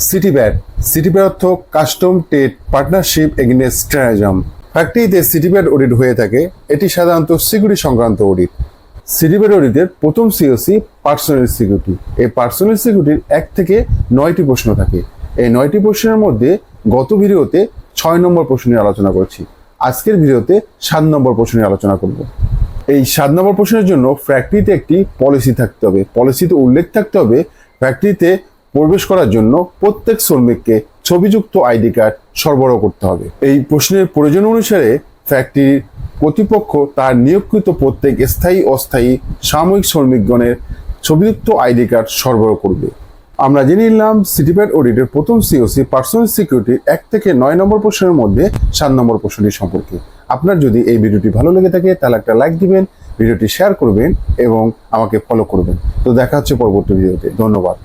সিটিব্যাট সিটিব্যাট অর্থ custom trade partnership against terrorism. ফ্যাক্টরিতে সিটিব্যাট audit হয়ে থাকে। এটি সাধারণত সিকিউরিটি সংক্রান্ত অডিট। সিটিব্যাট অডিটের প্রথম সিওসি পার্সোনাল সিকিউরিটি। এই পার্সোনাল সিকিউরিটির 1 থেকে 9টি প্রশ্ন থাকে। এই 9টি প্রশ্নের মধ্যে গত ভিডিওতে 6 নম্বর প্রশ্ন নিয়ে আলোচনা করেছি। আজকের ভিডিওতে 7 নম্বর প্রশ্ন নিয়ে আলোচনা করব। এই 7 নম্বর প্রশ্নের জন্য ফ্যাক্টরিতে একটি পলিসি থাকতে হবে। পলিসিতে উল্লেখ থাকতে হবে ফ্যাক্টরিতে প্রবেশ করার জন্য প্রত্যেক শ্রমিককে ছবিযুক্ত আইডি কার্ড সরবরাহ করতে হবে। এই প্রশ্নের প্রয়োজন অনুসারে ফ্যাক্টরির কর্তৃপক্ষ তার নিয়োগকৃত প্রত্যেক স্থায়ী অস্থায়ী সাময়িক শ্রমিকগণের ছবিযুক্ত আইডি কার্ড সরবরাহ করবে। আমরা জেনে নিলাম সিটিব্যাট অডিটের প্রথম সিওসি পার্সোনাল সিকিউরিটির 1 থেকে 9 নম্বর প্রশ্নের মধ্যে 7 নম্বর প্রশ্নটি সম্পর্কে। আপনার যদি এই ভিডিওটি ভালো লেগে থাকে তাহলে একটা লাইক দিবেন, ভিডিওটি শেয়ার করবেন এবং আমাকে ফলো করবেন। তো দেখা হচ্ছে পরবর্তী ভিডিওতে। ধন্যবাদ।